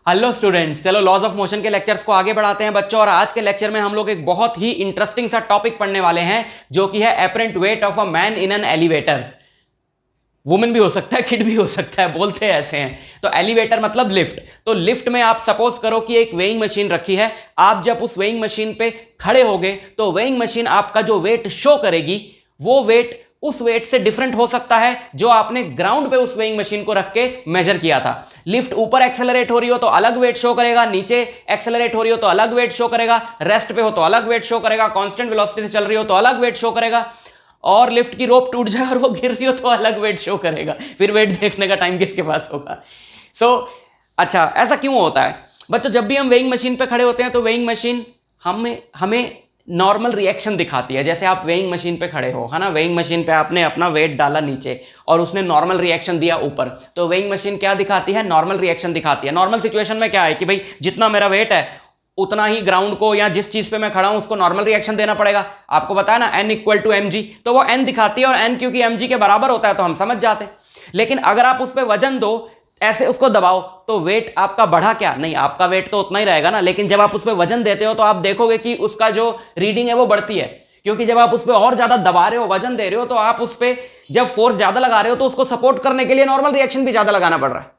Hello students, चलो laws of motion के lectures को आगे बढ़ाते हैं बच्चों। और आज के लेक्चर में हम लोग एक बहुत ही इंटरेस्टिंग सा टॉपिक पढ़ने वाले हैं जो कि है apparent weight of a man in an elevator. Women भी हो सकता है, किड भी हो सकता है, बोलते ऐसे हैं। तो एलिवेटर मतलब लिफ्ट। तो लिफ्ट में आप सपोज करो कि एक वेइंग मशीन रखी है। आप जब उस वेइंग मशीन पे खड़े होगे तो वेइंग मशीन आपका जो वेट शो करेगी वो वेट उस वेट से डिफरेंट हो सकता है जो आपने ग्राउंड पे उस वेइंग मशीन को रख के मेजर किया था। लिफ्ट ऊपर एक्सेलरेट हो रही हो तो अलग वेट शो करेगा, नीचे एक्सेलरेट हो रही हो तो अलग वेट शो करेगा, रेस्ट पे हो तो अलग वेट शो करेगा, कांस्टेंट वेलोसिटी से चल रही हो तो अलग वेट शो करेगा, और लिफ्ट की रोप टूट जाए और वो गिर रही हो तो अलग वेट शो करेगा। फिर वेट देखने का टाइम किसके पास होगा? अच्छा, ऐसा क्यों होता है बच्चों? जब भी हम वेइंग मशीन पे खड़े होते हैं तो वेइंग मशीन हमें हमें नॉर्मल रिएक्शन दिखाती है। जैसे आप वेइंग मशीन पे खड़े हो, है ना, वेइंग मशीन पे आपने अपना वेट डाला नीचे और उसने नॉर्मल रिएक्शन दिया ऊपर, तो वेइंग मशीन क्या दिखाती है? नॉर्मल रिएक्शन दिखाती है। नॉर्मल सिचुएशन में क्या है कि भाई जितना मेरा वेट है उतना ही ग्राउंड को या जिस चीज पे मैं खड़ा हूं उसको नॉर्मल रिएक्शन देना पड़ेगा। आपको बताया ना n equal to M G, तो वो n दिखाती है और n क्योंकि mg के बराबर होता है तो हम समझ जाते हैं। लेकिन अगर आप उस पर वजन दो, ऐसे उसको दबाओ, तो वेट आपका बढ़ा क्या? नहीं, आपका वेट तो उतना ही रहेगा ना। लेकिन जब आप उस पर वजन देते हो तो आप देखोगे कि उसका जो रीडिंग है वो बढ़ती है, क्योंकि जब आप उस पर और ज्यादा दबा रहे हो, वजन दे रहे हो, तो आप उस पर जब फोर्स ज्यादा लगा रहे हो तो उसको सपोर्ट करने के लिए नॉर्मल रिएक्शन भी ज्यादा लगाना पड़ रहा है,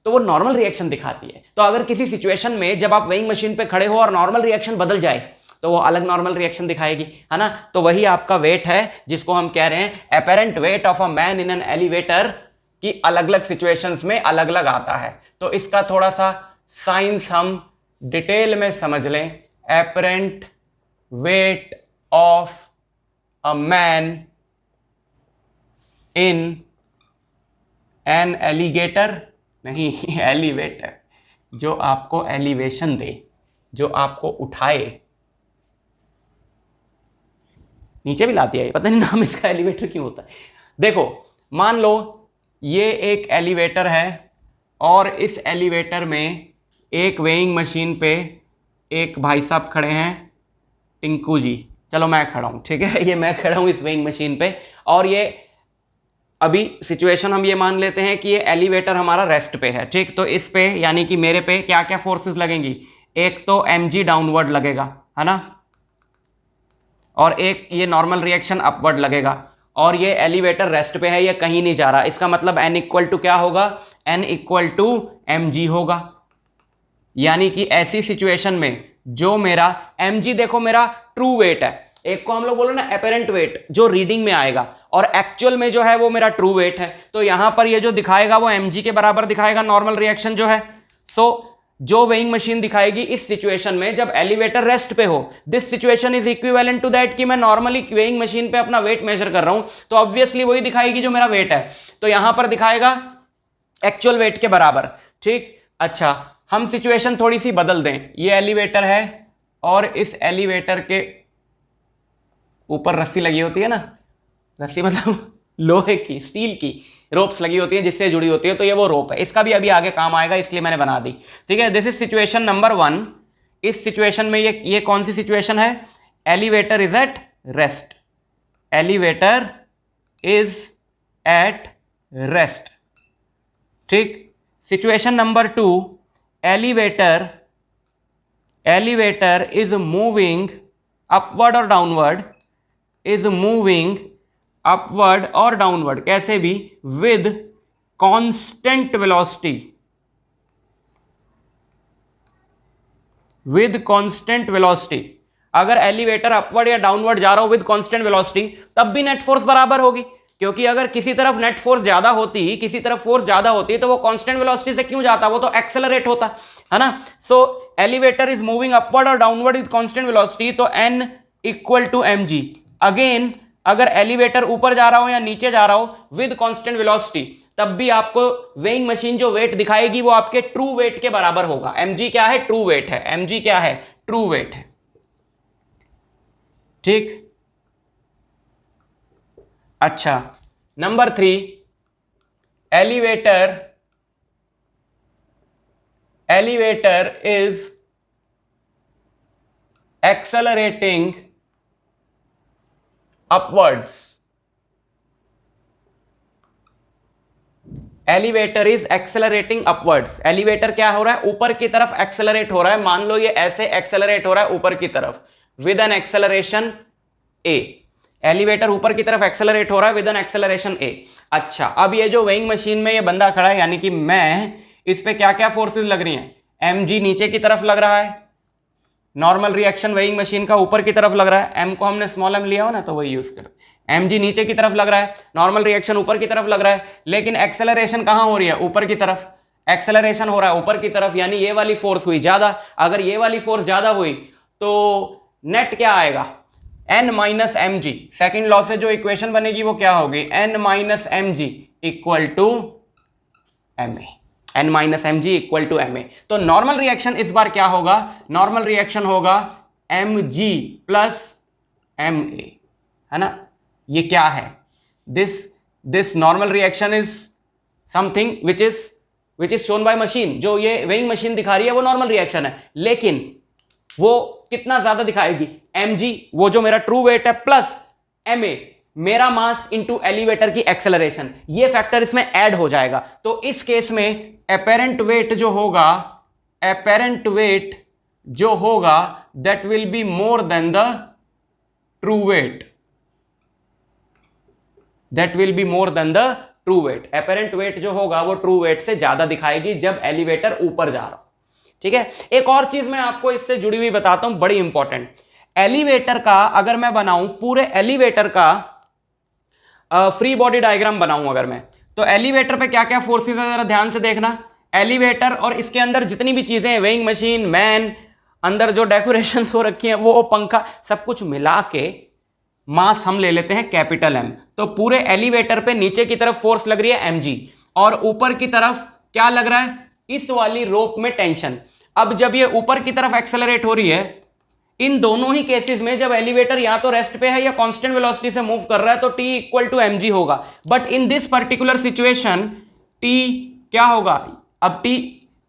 तो वो नॉर्मल रिएक्शन दिखाती है। तो अगर किसी सिचुएशन में जब आप वेइंग मशीन पे खड़े हो और नॉर्मल रिएक्शन बदल जाए तो वो अलग नॉर्मल रिएक्शन दिखाएगी, है ना। तो वही आपका वेट है जिसको हम कह रहे हैं apparent weight of a man in an elevator, की अलग अलग सिचुएशंस में अलग अलग आता है। तो इसका थोड़ा सा साइंस हम डिटेल में समझ लें। Apparent weight of a man in an alligator, नहीं एलिवेटर, जो आपको एलिवेशन दे, जो आपको उठाए, नीचे भी लाती है। पता नहीं नाम इसका एलिवेटर क्यों होता है। देखो, मान लो ये एक एलिवेटर है और इस एलिवेटर में एक वेइंग मशीन पे एक भाई साहब खड़े हैं, टिंकू जी। चलो मैं खड़ा हूं, ठीक है, ये मैं खड़ा हूं इस वेइंग मशीन पे, और ये अभी सिचुएशन हम ये मान लेते हैं कि ये एलिवेटर हमारा रेस्ट पे है, ठीक। तो इस पे यानी कि मेरे पे क्या क्या फोर्सेस लगेंगी? एक तो mg डाउनवर्ड लगेगा, है ना, और एक ये नॉर्मल रिएक्शन अपवर्ड लगेगा। और ये एलिवेटर रेस्ट पे है, ये कहीं नहीं जा रहा। इसका मतलब n इक्वल टू क्या होगा? n इक्वल टू mg होगा। यानी कि ऐसी सिचुएशन में जो मेरा mg, देखो मेरा ट्रू वेट है, एक को हम लोग बोलो ना एपेरेंट वेट, जो रीडिंग में आएगा, और एक्चुअल में जो है वो मेरा ट्रू वेट है। तो यहां पर ये जो दिखाएगा वो mg के बराबर दिखाएगा नॉर्मल रिएक्शन जो है। जो वेइंग मशीन दिखाएगी इस सिचुएशन में जब एलिवेटर रेस्ट पे हो, this situation is equivalent to that कि मैं नॉर्मली वेइंग मशीन पे अपना वेट मेजर कर रहा हूं, तो ऑब्वियसली वही दिखाएगी जो मेरा वेट है। तो यहां पर दिखाएगा एक्चुअल वेट के बराबर, ठीक। अच्छा, हम सिचुएशन थोड़ी सी बदल दें। ये एलिवेटर है और इस एलिवेटर के ऊपर रस्सी लगी होती है ना, रस्सी मतलब लोहे की, स्टील की रोप्स लगी होती है जिससे जुड़ी होती है, तो ये वो रोप है। इसका भी अभी आगे काम आएगा, इसलिए मैंने बना दी, ठीक है। This is situation number 1। इस सिचुएशन में ये कौन सी सिचुएशन है? Elevator is at rest, elevator is at rest, ठीक। Situation number 2, elevator is moving upward और डाउनवर्ड, इज मूविंग अपवर्ड और डाउनवर्ड, कैसे भी, with constant velocity, with constant velocity. अगर एलिवेटर अपवर्ड या डाउनवर्ड जा रहा हो विद कांस्टेंट वेलोसिटी, तब भी नेट फोर्स बराबर होगी, क्योंकि अगर किसी तरफ नेट फोर्स ज्यादा होती, किसी तरफ फोर्स ज्यादा होती, तो वो कांस्टेंट वेलोसिटी से क्यों जाता? वो तो एक्सेलरेट होता, है ना। So elevator is moving upward और डाउनवर्ड विद कांस्टेंट वेलोसिटी, तो n equal to mg। Again, अगर एलिवेटर ऊपर जा रहा हो या नीचे जा रहा हो विद कांस्टेंट वेलोसिटी, तब भी आपको वेइंग मशीन जो वेट दिखाएगी वो आपके ट्रू वेट के बराबर होगा। mg क्या है? ट्रू वेट है। mg क्या है? ट्रू वेट है, ठीक। अच्छा, number 3, elevator is accelerating upwards, elevator is accelerating upwards. Elevator क्या हो रहा है, ऊपर की तरफ एक्सेलरेट हो रहा है। मान लो ये ऐसे एक्सेलरेट हो रहा है ऊपर की तरफ with an acceleration A. Elevator ऊपर की तरफ एक्सेलरेट हो रहा है विद एन एक्सेलरेशन ए। अच्छा, अब ये जो वेइंग मशीन में ये बंदा खड़ा है, यानी कि मैं, इस पे क्या क्या फोर्सेस लग रही हैं? mg नीचे की तरफ लग रहा है, नॉर्मल रिएक्शन वेइंग मशीन का ऊपर की तरफ लग रहा है, m को हमने स्मॉल m लिया हो ना तो वही यूज करो। mg नीचे की तरफ लग रहा है, नॉर्मल रिएक्शन ऊपर की तरफ लग रहा है, लेकिन एक्सेलरेशन कहां हो रही है? ऊपर की तरफ। एक्सेलरेशन हो रहा है ऊपर की तरफ, यानी ये वाली फोर्स हुई ज्यादा। अगर ये वाली फोर्स ज्यादा हुई तो नेट क्या आएगा? n minus M G. Second law से जो इक्वेशन बनेगी वो क्या होगी? n minus M G equal to M A. n minus M G equal to M A. तो नॉर्मल रिएक्शन इस बार क्या होगा? नॉर्मल रिएक्शन होगा M G plus M A, है ना? ये क्या है? This normal reaction is something which is shown by machine. जो ये वेइंग मशीन दिखा रही है वो नॉर्मल रिएक्शन है, लेकिन वो कितना ज्यादा दिखाएगी? mg, वो जो मेरा ट्रू वेट है, प्लस ma, मेरा मास इंटू एलिवेटर की एक्सेलरेशन, ये फैक्टर इसमें ऐड हो जाएगा। तो इस केस में एपेरेंट वेट जो होगा that will be more than the true weight. That will be more than the true weight. Apparent weight जो होगा वो ट्रू वेट से ज्यादा दिखाएगी जब एलिवेटर ऊपर जा रहा हो। ठीक है। एक और चीज मैं आपको इससे जुड़ी हुई बताता हूं, बड़ी इंपॉर्टेंट। एलिवेटर का अगर मैं बनाऊं, पूरे एलिवेटर का फ्री बॉडी डायग्राम बनाऊं अगर मैं, तो एलिवेटर पे क्या क्या फोर्सेस है जरा ध्यान से देखना। एलिवेटर और इसके अंदर जितनी भी चीजें हैं, वेइंग मशीन, मैन, अंदर जो डेकोरेशन हो रखी है, वो पंखा, सब कुछ मिला के मास हम ले लेते हैं कैपिटल एम। तो पूरे एलिवेटर पे नीचे की तरफ फोर्स लग रही है mg, और ऊपर की तरफ क्या लग रहा है? इस वाली रोप में टेंशन। अब जब ये ऊपर की तरफ एक्सेलरेट हो रही है, इन दोनों ही केसेस में जब एलिवेटर या तो रेस्ट पे है या कांस्टेंट वेलोसिटी से मूव कर रहा है तो T इक्वल टू mg होगा। But in this particular situation T क्या होगा? अब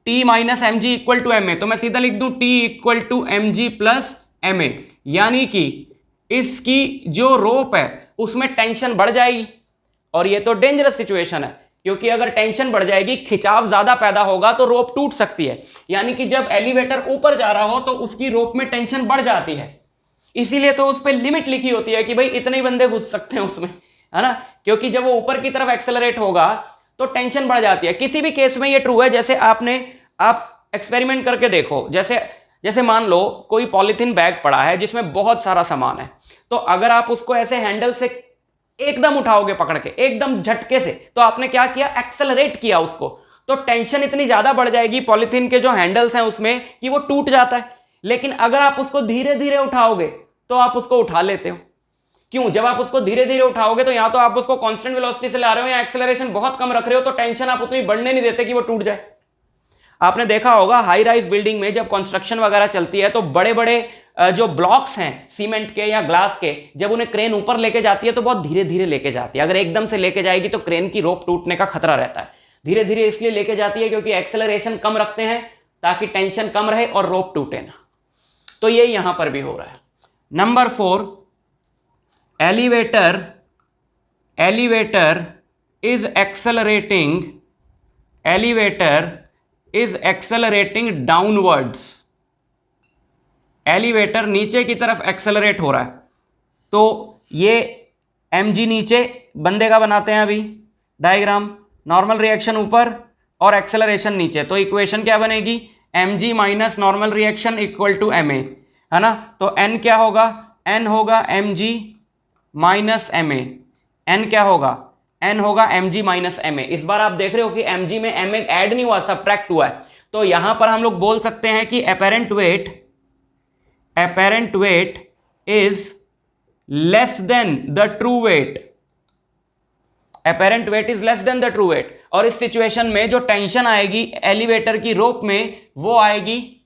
T minus M G equal to M A, तो मैं सीधा लिख दूं T equal to M G plus M A, यानी कि इसकी जो रोप है उसमें टेंशन बढ़ जाएगी। और ये तो डेंजरस सिचुएशन है, क्योंकि अगर टेंशन बढ़ जाएगी, खिंचाव ज्यादा पैदा होगा तो रोप टूट सकती है। यानी कि जब एलिवेटर ऊपर जा रहा हो तो उसकी रोप में टेंशन बढ़ जाती है। इसीलिए तो उस पर लिमिट लिखी होती है कि भाई इतने ही बंदे घुस सकते हैं उसमें, है ना? क्योंकि जब वो ऊपर की तरफ एक्सेलरेट होगा तो टेंशन बढ़ जाती है। किसी भी केस में ये ट्रू है। जैसे आप एक्सपेरिमेंट करके देखो, जैसे मान लो कोई पॉलिथीन बैग पड़ा है जिसमें बहुत सारा सामान है, तो अगर आप उसको ऐसे हैंडल से एकदम उठाओगे पकड़ के, एकदम झटके से, तो आपने क्या किया? एक्सेलरेट किया उसको, तो टेंशन इतनी ज्यादा बढ़ जाएगी पॉलिथीन के जो हैंडल्स हैं उसमें कि वो टूट जाता है। लेकिन अगर आप उसको धीरे धीरे उठाओगे तो आप उसको उठा लेते हो। क्यों? जब आप उसको धीरे धीरे उठाओगे तो या तो आप उसको कांस्टेंट वेलोसिटी से ला रहे हो या एक्सेलरेशन बहुत कम रख रहे हो, तो टेंशन आप उतनी बढ़ने नहीं देते कि वो टूट जाए। आपने देखा होगा हाई राइज बिल्डिंग में जब कंस्ट्रक्शन वगैरह चलती है तो बड़े बड़े जो ब्लॉक्स हैं सीमेंट के या ग्लास के, जब उन्हें क्रेन ऊपर लेके जाती है तो बहुत धीरे धीरे लेके जाती है। अगर एकदम से लेके जाएगी तो क्रेन की रोप टूटने का खतरा रहता है। धीरे धीरे इसलिए लेके जाती है क्योंकि एक्सेलरेशन कम रखते हैं ताकि टेंशन कम रहे और रोप टूटे ना। तो ये यहां पर भी हो रहा है। Number 4, elevator is accelerating downwards. Elevator नीचे की तरफ एक्सेलरेट हो रहा है, तो ये mg नीचे बंदे का बनाते हैं अभी डायग्राम, नॉर्मल रिएक्शन ऊपर और एक्सेलरेशन नीचे। तो इक्वेशन क्या बनेगी? mg minus normal reaction equal to ma, है ना? तो n क्या होगा? n होगा mg माइनस ma। n क्या होगा? n होगा mg माइनस ma। इस बार आप देख रहे हो कि mg में ma ऐड नहीं हुआ, सब्ट्रैक्ट हुआ है। तो यहां पर हम लोग बोल सकते हैं कि apparent weight is less than the true weight. Apparent weight is less than the true weight. और इस सिचुएशन में जो टेंशन आएगी एलिवेटर की रोप में वो आएगी,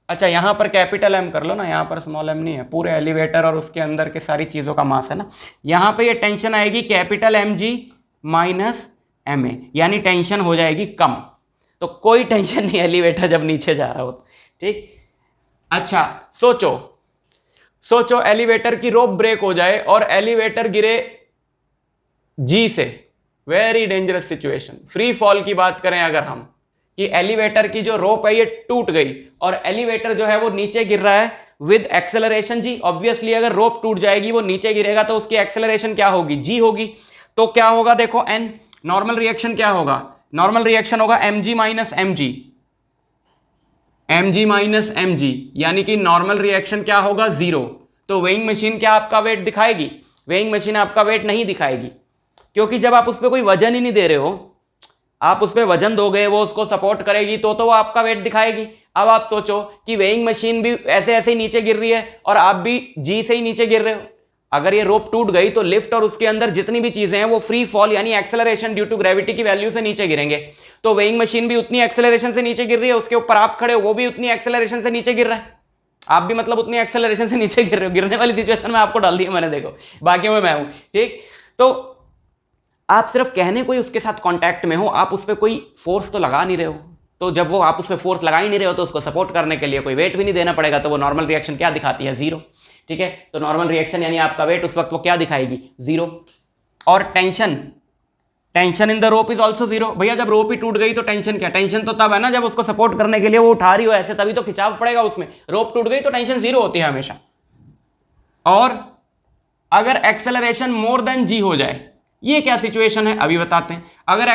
अच्छा यहां पर कैपिटल M कर लो ना, यहां पर स्मॉल m नहीं है, पूरे एलिवेटर और उसके अंदर के सारी चीजों का मास है ना। यहां पे ये टेंशन आएगी कैपिटल mg माइनस ma, यानी टेंशन हो जाएगी कम। तो कोई टेंशन नहीं एलिवेटर जब नीचे जा रहा हो, ठीक। अच्छा सोचो एलिवेटर की रोप ब्रेक हो जाए और एलिवेटर गिरे G से, very dangerous situation. Free fall की बात करें अगर हम, कि एलिवेटर की जो रोप है ये टूट गई और एलिवेटर जो है वो नीचे गिर रहा है विद एक्सेलरेशन जी। ऑब्वियसली अगर रोप टूट जाएगी, वो नीचे गिरेगा, तो उसकी एक्सेलरेशन क्या होगी, जी होगी। तो क्या होगा देखो, एन। नॉर्मल रिएक्शन क्या होगा, नॉर्मल रिएक्शन होगा mg minus mg, mg minus mg, यानी कि नॉर्मल रिएक्शन क्या होगा, जीरो। तो वेइंग मशीन क्या आपका वेट दिखाएगी, वेइंग मशीन आपका वेट नहीं दिखाएगी, क्योंकि जब आप उस पर कोई वजन ही नहीं दे रहे हो, आप उस पर वजन दोगे, वो उसको सपोर्ट करेगी तो वो आपका वेट दिखाएगी। अब आप सोचो कि वेइंग मशीन भी ऐसे ऐसे ही नीचे गिर रही है और आप भी जी से ही नीचे गिर रहे हो। अगर ये रोप टूट गई तो लिफ्ट और उसके अंदर जितनी भी चीजें हैं वो फ्री फॉल यानी एक्सेलरेशन ड्यू टू ग्रेविटी की वैल्यू से नीचे गिरेंगे। तो वेइंग मशीन भी उतनी एक्सेलरेशन से नीचे गिर रही है, उसके ऊपर आप खड़े हो, वो भी उतनी एक्सेलरेशन से नीचे गिर रहा है, आप भी मतलब उतनी एक्सेलरेशन से नीचे गिर रहे हो। गिरने वाली सिचुएशन में आपको डाल दिया मैंने, देखो बाकी में मैं हूं, ठीक। तो आप सिर्फ कहने को ही उसके साथ कांटेक्ट में हो, आप उस पर कोई फोर्स तो लगा नहीं रहे हो। तो जब वो आप उस पर फोर्स लगा ही नहीं रहे हो तो उसको सपोर्ट करने के लिए कोई वेट भी नहीं देना पड़ेगा, तो वो नॉर्मल रिएक्शन क्या दिखाती है, जीरो। ठीक है, तो नॉर्मल रिएक्शन यानी आपका वेट उस वक्त वो क्या दिखाएगी, जीरो। और tension, tension in the rope is also zero. भैया जब रोप ही टूट गई तो टेंशन क्या, टेंशन तो तब है ना जब उसको सपोर्ट करने के लिए वो उठा रही हो ऐसे, तभी तो खिंचाव पड़ेगा उसमें। रोप टूट गई तो टेंशन जीरो होती है हमेशा। और अगर एक्सेलरेशन मोर देन जी हो जाए, ये क्या सिचुएशन है अभी बताते हैं। अगर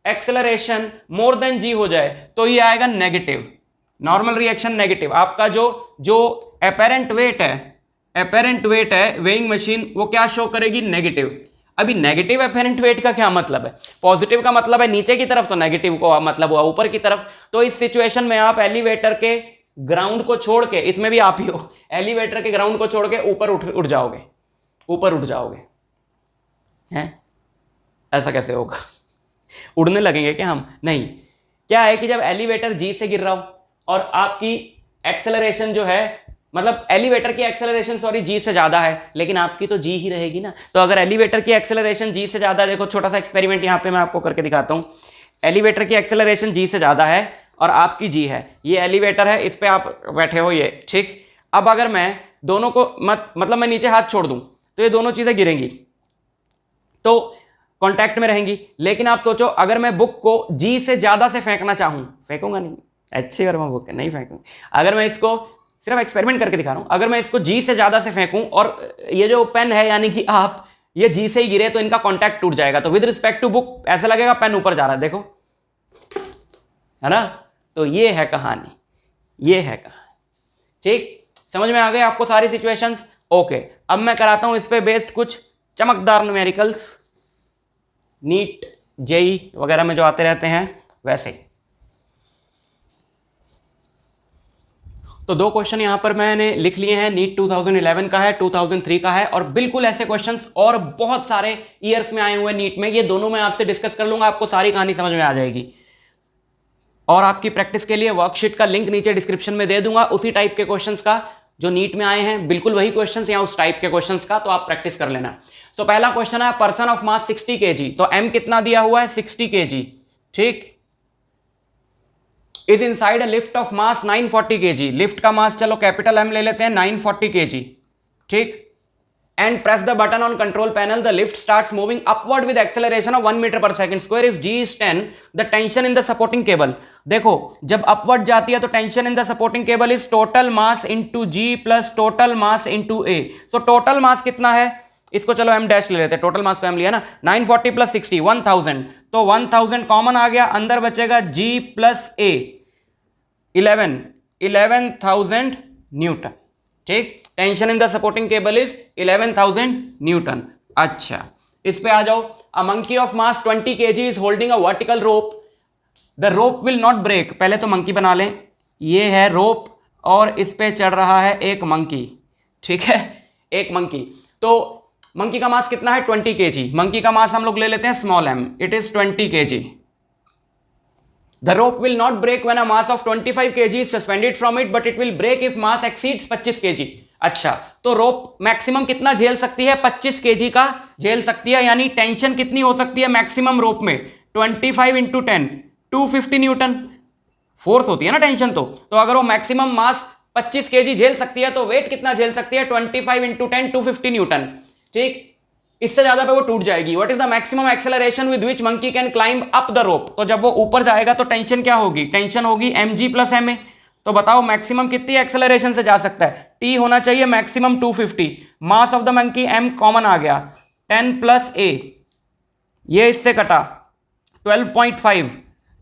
एक्सेलरेशन मोर देन जी हो जाए तो ये आएगा नेगेटिव, नॉर्मल रिएक्शन नेगेटिव। आपका जो अपेरेंट वेट है वेइंग मशीन, वो क्या शो करेगी, नेगेटिव। अभी नेगेटिव अपेरेंट वेट का क्या मतलब है, पॉजिटिव का मतलब है नीचे की तरफ, तो नेगेटिव को मतलब हुआ ऊपर की तरफ। तो इस सिचुएशन में आप एलिवेटर के ग्राउंड को छोड़ के, इसमें भी आप ही हो, एलिवेटर के ग्राउंड को छोड़ के ऊपर उठ जाओगे, ऊपर उठ जाओगे हैं। ऐसा कैसे होगा, उड़ने लगेंगे क्या हम, नहीं। क्या है कि जब एलिवेटर जी से गिर रहा हो और आपकी एक्सेलरेशन जो है, मतलब एलिवेटर की एक्सेलरेशन सॉरी जी से ज्यादा है, लेकिन आपकी तो जी ही रहेगी ना। तो अगर एलिवेटर की एक्सेलरेशन जी से ज्यादा, देखो छोटा सा एक्सपेरिमेंट यहां पे मैं आपको करके दिखाता हूं। एलिवेटर की एक्सेलरेशन जी से ज्यादा है और आपकी जी है, ये एलिवेटर है, इस पे आप बैठे हो ये, ठीक। अब अगर मैं दोनों को मतलब मैं नीचे हाथ छोड़ दूं तो ये दोनों चीजें गिरेंगी, तो कांटेक्ट में रहेंगी। लेकिन आप सोचो अगर मैं बुक को जी से ज्यादा से फेंकना चाहूं, फेंकूंगा नहीं, अच्छी बार मैं बुक नहीं फेंकूंगा। अगर मैं इसको सिर्फ एक्सपेरिमेंट करके दिखा रहा हूं, अगर मैं इसको जी से ज्यादा से फेंकूं और ये जो पेन है यानी कि आप, ये जी से ही गिरे तो इनका कांटेक्ट टूट जाएगा। तो विद रिस्पेक्ट टू बुक ऐसा लगेगा पेन ऊपर जा रहा है, देखो, है ना। तो ये है कहानी, ये है कहानी, ठीक। समझ में आ गए आपको सारी सिचुएशंस, ओके। अब मैं कराता हूं इस पे बेस्ड कुछ चमकदार न्यूमेरिकल्स, नीट जेई वगैरह में जो आते रहते हैं वैसे ही। तो दो क्वेश्चन यहां पर मैंने लिख लिए हैं, नीट 2011 का है, 2003 का है, और बिल्कुल ऐसे क्वेश्चंस और बहुत सारे ईयर्स में आए हुए नीट में, ये दोनों मैं आपसे डिस्कस कर लूंगा, आपको सारी कहानी समझ में आ जाएगी। और आपकी प्रैक्टिस के लिए वर्कशीट का लिंक नीचे डिस्क्रिप्शन में दे दूंगा, उसी टाइप के क्वेश्चंस का जो नीट में आए हैं, बिल्कुल वही क्वेश्चंस या उस टाइप के क्वेश्चंस का, तो आप प्रैक्टिस कर लेना। सो पहला क्वेश्चन है पर्सन ऑफ मास 60 kg, तो m कितना दिया हुआ है, 60 kg, ठीक। Is inside a lift of mass 940 kg, lift का मास चलो कैपिटल M ले लेते हैं, 940 kg, ठीक। and press the button on control panel, the lift starts moving upward with acceleration of 1 meter per second square. If g is 10, the tension in the supporting cable, देखो जब upward जाती है तो tension in the supporting cable is total mass into G plus total mass into A. So total mass कितना है, इसको चलो m dash ले लेते हैं, टोटल मास को m लिया ना, 940 प्लस 60 1000, तो 1000 कॉमन आ गया, अंदर बचेगा g प्लस a 11,000 न्यूटन, ठीक। Tension in the supporting cable is 11,000 newton. अच्छा इस पे आ जाओ, a monkey of mass 20 kg is holding a vertical rope, the rope will not break. पहले तो मंकी बना लें, ये है रोप और इस पे चढ़ रहा है एक मंकी, ठीक है, एक मंकी। तो मंकी का मास कितना है, 20 kg, मंकी का मास हम लोग ले लेते हैं small m, it is 20 kg। The rope will not break when a mass of 25 kg is suspended from it, but it will break if mass exceeds 25 kg. अच्छा तो रोप मैक्सिमम कितना झेल सकती है, 25 kg का झेल सकती है, यानी टेंशन कितनी हो सकती है मैक्सिमम रोप में, 25 इंटू 10 250 न्यूटन फोर्स होती है ना टेंशन। तो अगर वो मैक्सिमम मास 25 kg झेल सकती है तो वेट कितना झेल सकती है, 25 इंटू 10 250 न्यूटन, ठीक। इससे ज्यादा पे वो टूट जाएगी। What is the maximum acceleration with which monkey can climb up the rope? तो जब वो ऊपर जाएगा तो टेंशन क्या होगी? टेंशन होगी mg प्लस ma। तो बताओ मैक्सिमम कितनी एक्सेलरेशन से जा सकता है? t होना चाहिए maximum 250। Mass of the monkey m common आ गया, 10 प्लस a, ये इससे कटा 12.5,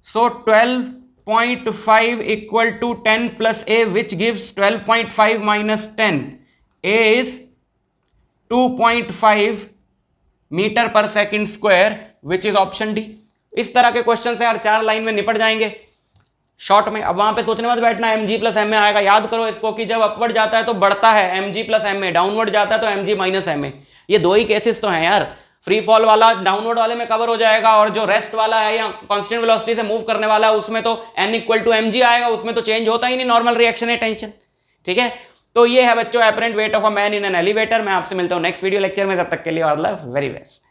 so 12.5 equal to 10 plus a which gives 12.5 minus 10, a is 2.5 metre per second square which is option D. इस तरह के क्वेश्चन से यार 4 लाइन में निपट जाएंगे शॉर्ट में। अब वहां पे सोचने मत बैठना mg प्लस ma आएगा, याद करो इसको कि जब अपवर्ड जाता है तो बढ़ता है mg प्लस ma, डाउनवर्ड जाता है तो mg माइनस ma। ये दो ही केसेस तो हैं यार, फ्री फॉल वाला डाउनवर्ड वाले में कवर हो जाएगा, और जो रेस्ट वाला है या कांस्टेंट वेलोसिटी से मूव करने वाला है उसमें तो n इक्वल टू mg आएगा, उसमें तो चेंज होता ही नहीं, नॉर्मल रिएक्शन है टेंशन। ठीक है, तो ये है बच्चों apparent weight of a man in an elevator. मैं आपसे मिलता हूं नेक्स्ट वीडियो लेक्चर में, तब तक के लिए ऑल द वेरी बेस्ट।